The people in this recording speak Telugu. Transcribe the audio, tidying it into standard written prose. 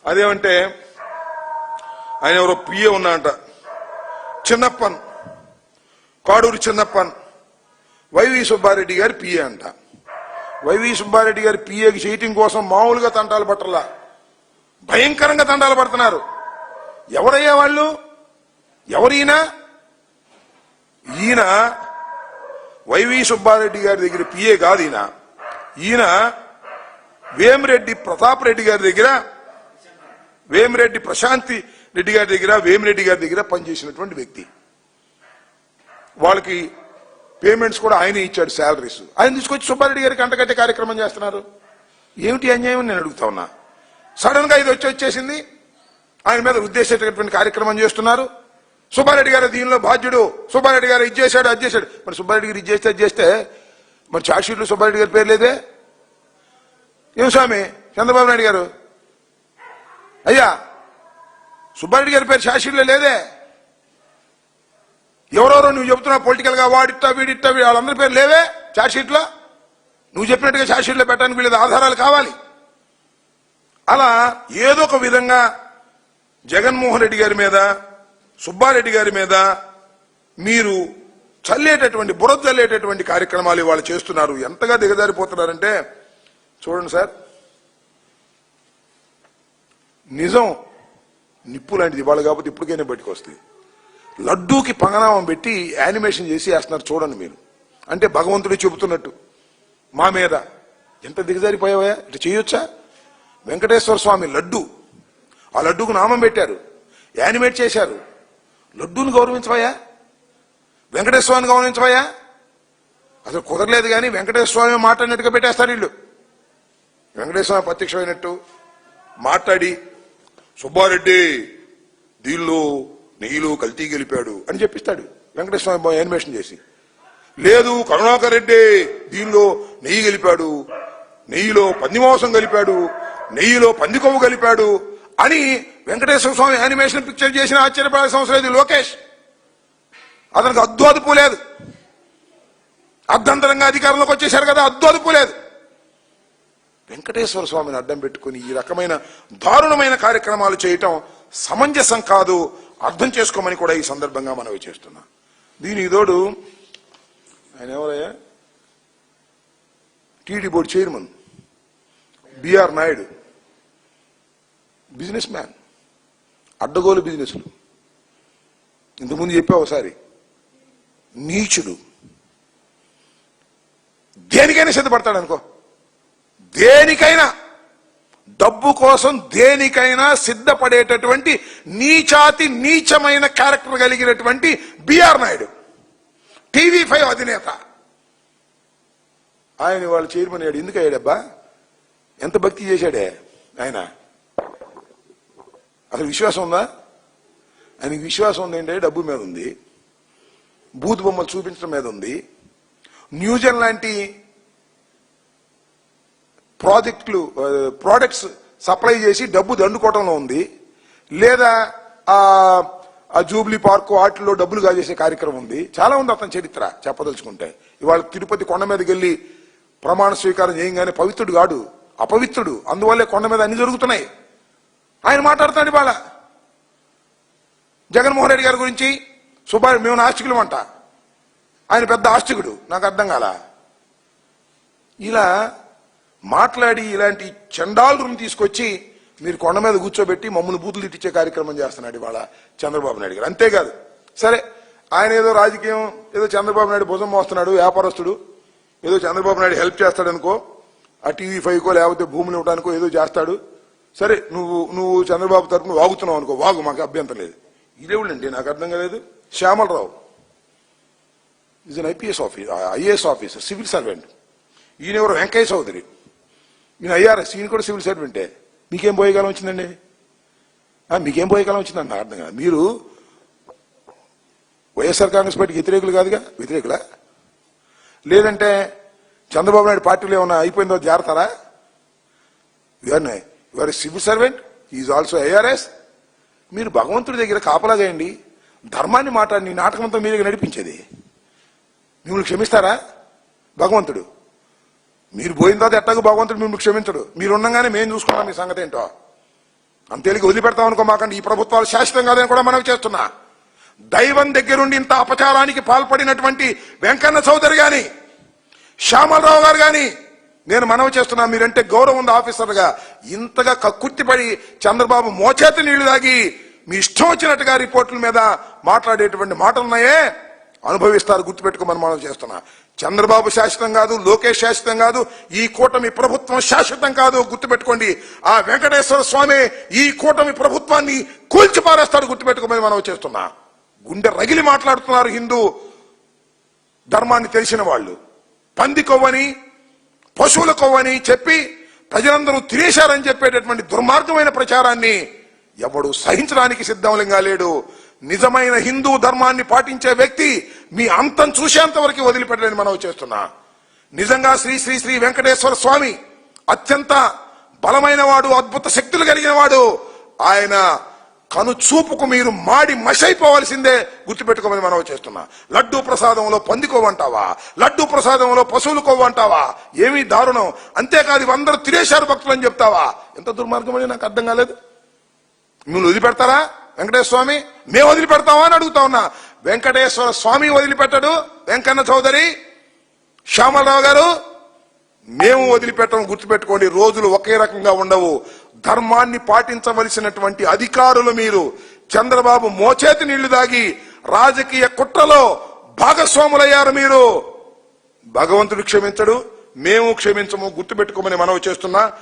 అదేమంటే ఆయన ఎవరో పిఏ ఉన్నాడంట, చిన్నప్పన్, కాడూరు చిన్నప్పన్, వైవి సుబ్బారెడ్డి గారి పిఏ అంట. వైవి సుబ్బారెడ్డి గారి పిఏకి చేయటం కోసం మామూలుగా తంటాలు పట్టలా, భయంకరంగా తంటాలు పడుతున్నారు. ఎవరయ్యా వాళ్ళు? ఎవరైనా ఈయన వైవి సుబ్బారెడ్డి గారి దగ్గర పిఏ కాదు. ఈయన వేమిరెడ్డి ప్రతాప్ రెడ్డి గారి దగ్గర, వేమిరెడ్డి ప్రశాంతి రెడ్డి గారి దగ్గర, వేమిరెడ్డి గారి దగ్గర పనిచేసినటువంటి వ్యక్తి. వాళ్ళకి పేమెంట్స్ కూడా ఆయనే ఇచ్చాడు, శాలరీస్. ఆయన తీసుకొచ్చి సుబ్బారెడ్డి గారికి అంటగట్టే కార్యక్రమం చేస్తున్నారు. ఏమిటి అన్యాయం నేను అడుగుతా ఉన్నా. సడన్ గా ఇది వచ్చేసింది, ఆయన మీద ఉద్దేశించినటువంటి కార్యక్రమం చేస్తున్నారు. సుబ్బారెడ్డి గారు దీనిలో బాధ్యుడు, సుబ్బారెడ్డి గారు ఇది చేశాడు అది చేశాడు. మరి సుబ్బారెడ్డి గారు ఇది చేస్తే అది చేస్తే మరి ఛార్జ్ షీట్లో సుబ్బారెడ్డి గారి పేరు లేదే? ఏం స్వామి చంద్రబాబు నాయుడు గారు, అయ్యా సుబ్బారెడ్డి గారి పేరు ఛార్జ్ షీట్లో లేదే? ఎవరెవరో నువ్వు చెబుతున్నావు పొలిటికల్ గా, వాడిట్టా వీడిట్టా వాళ్ళందరి పేరు లేవే ఛార్జ్ షీట్లో? నువ్వు చెప్పినట్టుగా ఛార్జ్ షీట్లో పెట్టడానికి వీళ్ళ ఆధారాలు కావాలి. అలా ఏదో ఒక విధంగా జగన్మోహన్ రెడ్డి గారి మీద, సుబ్బారెడ్డి గారి మీద మీరు చల్లేటటువంటి, బురద చల్లేటటువంటి కార్యక్రమాలు ఇవాళ చేస్తున్నారు. ఎంతగా దిగజారిపోతున్నారంటే చూడండి సార్, నిజం నిప్పు లాంటిది. ఇవాళ కాకపోతే ఇప్పటికైనా బయటకు వస్తుంది. లడ్డూకి పంగనామం పెట్టి యానిమేషన్ చేసి వేస్తున్నారు చూడండి మీరు. అంటే భగవంతుడు చెబుతున్నట్టు మా మీద ఎంత దిగజారిపోయావా, ఇటు చేయొచ్చా? వెంకటేశ్వర స్వామి లడ్డు, ఆ లడ్డూకు నామం పెట్టారు, యానిమేట్ చేశారు. లడ్డూని గౌరవించవయ్యా, వెంకటేశ్వర స్వామిని గౌరవించవయ్యా? అసలు కుదరలేదు. కానీ వెంకటేశ్వర స్వామి మాట్లాడినట్టుగా పెట్టేస్తారు వీళ్ళు. వెంకటేశ్వర స్వామి ప్రత్యక్షమైనట్టు మాట్లాడి సుబ్బారెడ్డి దీనిలో నెయ్యిలో కల్తీ గెలిపాడు అని చెప్పిస్తాడు వెంకటేశ్వర స్వామి యానిమేషన్ చేసి. లేదు కరుణాకర్ రెడ్డి దీనిలో నెయ్యి గెలిపాడు, నెయ్యిలో పందిమాంసం కలిపాడు, నెయ్యిలో పంది కొవ్వు కలిపాడు అని వెంకటేశ్వర స్వామి యానిమేషన్ పిక్చర్ చేసిన ఆశ్చర్యపడాల్సిన అవసరం లేదు. లోకేష్ అతనికి అద్దు అదుపు లేదు. అర్ధంతరంగా అధికారంలోకి వచ్చేశారు కదా, అద్దు అదుపు లేదు. వెంకటేశ్వర స్వామిని అడ్డం పెట్టుకుని ఈ రకమైన దారుణమైన కార్యక్రమాలు చేయటం సమంజసం కాదు, అర్థం చేసుకోమని కూడా ఈ సందర్భంగా మనవి చేస్తున్నా. దీనికి తోడు ఆయన ఎవరయ్యా, TD board chairman BR Naidu, businessman, అడ్డగోలు బిజినెస్లు. ఇంతకుముందు చెప్పా ఒకసారి, నీచుడు. దేనికైనా సిద్ధపడతాడు అనుకో, దేనికైనా, డబ్బు కోసం దేనికైనా సిద్ధపడేటటువంటి నీచాతి నీచమైన క్యారెక్టర్ కలిగినటువంటి బిఆర్ నాయుడు, టీవీ5 అధినేత. ఆయన వాళ్ళ చైర్మన్ అయ్యాడు. ఎందుకు అయ్యాడబ్బా? ఎంత భక్తి చేశాడే ఆయన? అసలు విశ్వాసం ఉందా ఆయనకి? విశ్వాసం ఉందంటే డబ్బు మీద ఉంది, బూత్ బొమ్మలు చూపించడం మీద ఉంది, న్యూజన్ లాంటి ప్రోడక్ట్స్ సప్లై చేసి డబ్బు దండుకోవడంలో ఉంది, లేదా ఆ జూబ్లీ పార్క్ వాటిల్లో డబ్బులు కాజేసే కార్యక్రమం ఉంది. చాలా ఉంది అతని చరిత్ర చెప్పదలుచుకుంటే. ఇవాళ తిరుపతి కొండ మీదకి వెళ్ళి ప్రమాణ స్వీకారం చేయగానే పవిత్రుడు కాడు, అపవిత్రుడు. అందువల్లే కొండ మీద అన్ని జరుగుతున్నాయి. ఆయన మాట్లాడుతున్నాడు ఇవాళ జగన్మోహన్ రెడ్డి గారి గురించి. సుబ్బారెడ్డి మేము నాస్తికులం అంట, ఆయన పెద్ద ఆస్తికుడు. నాకు అర్థం కాల. ఇలా మాట్లాడి ఇలాంటి చండాలుని తీసుకొచ్చి మీరు కొండ మీద కూర్చోబెట్టి మమ్మల్ని బూతులు తిట్టించే కార్యక్రమం చేస్తున్నాడు ఇవాళ చంద్రబాబు నాయుడు గారు. అంతేకాదు, సరే ఆయన ఏదో రాజకీయం, ఏదో చంద్రబాబు నాయుడు భుజం మోస్తున్నాడు, వ్యాపారస్తుడు, ఏదో చంద్రబాబు నాయుడు హెల్ప్ చేస్తాడనుకో, ఆ టీవీ5కో లేకపోతే భూములు ఇవ్వడానికో ఏదో చేస్తాడు. సరే నువ్వు చంద్రబాబు తరఫున వాగుతున్నావు అనుకో, వాగు, మాకు అభ్యంతరం లేదు. ఇదేవుడండి నాకు అర్థం కాలేదు. Shyamala Rao is an IAS officer, civil servant. ఈయన ఎవరు? వెంకయ్య చౌదరి. ఈయన ఐఆర్ఎస్, ఈయన కూడా సివిల్ సర్వెంటే. మీకేం పోయేకాలం వచ్చిందండి? మీకేం పోయేకాలం వచ్చిందండి? నాకు అర్థం కాదు. మీరు వైఎస్ఆర్ కాంగ్రెస్ పార్టీకి వ్యతిరేకులు కాదుగా? వ్యతిరేకులా? లేదంటే చంద్రబాబు నాయుడు పార్టీలో ఏమన్నా అయిపోయిందో జారతారా? Your civil servant, is also IRS. మీరు భగవంతుడి దగ్గర కాపలా చేయండి, ధర్మాన్ని మాట్లాడి నాటకంతో మీరే నడిపించేది. మిమ్మల్ని క్షమిస్తారా భగవంతుడు? మీరు పోయిన తర్వాత ఎట్టాగో భగవంతుడు మిమ్మల్ని క్షమించడు. మీరు ఉండగానే మేము చూసుకుంటాం మీ సంగతి ఏంటో. అంత తేలిక వదిలిపెడతాం అనుకో మాకండి. ఈ ప్రభుత్వాలు శాశ్వతం కాదని కూడా మనవి చేస్తున్నా. దైవం దగ్గరుండి ఇంత అపచారానికి పాల్పడినటువంటి వెంకన్న చౌదరి గాని, శ్యామలరావు గారు గాని నేను మనవి చేస్తున్నా, మీరంటే గౌరవం ఉంది ఆఫీసర్గా. ఇంతగా కక్కుర్తిపడి చంద్రబాబు మోచేతి నీళ్లు తాగి మీ ఇష్టం వచ్చినట్టుగా రిపోర్టుల మీద మాట్లాడేటువంటి మాటలున్నాయే, అనుభవిస్తారు. గుర్తుపెట్టుకోమని మనం చేస్తున్నా. చంద్రబాబు శాశ్వతం కాదు, లోకేష్ శాశ్వతం కాదు, ఈ కూటమి ప్రభుత్వం శాశ్వతం కాదు. గుర్తుపెట్టుకోండి. ఆ వెంకటేశ్వర స్వామి ఈ కూటమి ప్రభుత్వాన్ని కూల్చి పారేస్తాడు. గుర్తుపెట్టుకోమని మనం చేస్తున్నా. గుండె రగిలి మాట్లాడుతున్నారు హిందూ ధర్మాన్ని తెలిసిన వాళ్ళు. పంది కొవ్వని, పశువుల కొవ్వని చెప్పి ప్రజలందరూ తినేశారని చెప్పేటటువంటి దుర్మార్గమైన ప్రచారాన్ని ఎవడు సహించడానికి సిద్ధంగా లేడు. నిజమైన హిందూ ధర్మాన్ని పాటించే వ్యక్తి మీ అంతం చూసేంత వరకు వదిలిపెట్టలేని మనం చేస్తున్నా. నిజంగా శ్రీ శ్రీ శ్రీ వెంకటేశ్వర స్వామి అత్యంత బలమైన వాడు, అద్భుత శక్తులు కలిగిన వాడు. ఆయన కను చూపుకు మీరు మాడి మషైపోవాల్సిందే. గుర్తుపెట్టుకోమని మనం చేస్తున్నా. లడ్డూ ప్రసాదంలో పందికోవంటావా, లడ్డూ ప్రసాదంలో పశువులు కొవ్వంటావా? ఏమీ దారుణం. అంతేకాదు అందరూ తినేశారు భక్తులు అని చెప్తావా? ఎంత దుర్మార్గమని నాకు అర్థం కాలేదు. నువ్వు వదిలిపెడతారా వెంకటేశ్వర స్వామి? మేము వదిలిపెడతావా అని అడుగుతా ఉన్నా. వెంకటేశ్వర స్వామి వదిలిపెట్టడు, వెంకన్న చౌదరి, శ్యామలరావు గారు మేము వదిలిపెట్టం. గుర్తుపెట్టుకోండి. రోజులు ఒకే రకంగా ఉండవు. ధర్మాన్ని పాటించవలసినటువంటి అధికారులు మీరు. చంద్రబాబు మోచేతి నీళ్లు దాగి రాజకీయ కుట్రలో భాగస్వాములయ్యారు మీరు. భగవంతుడు క్షమించడు, మేము క్షమించము. గుర్తుపెట్టుకోమని మనవి చేస్తున్నా.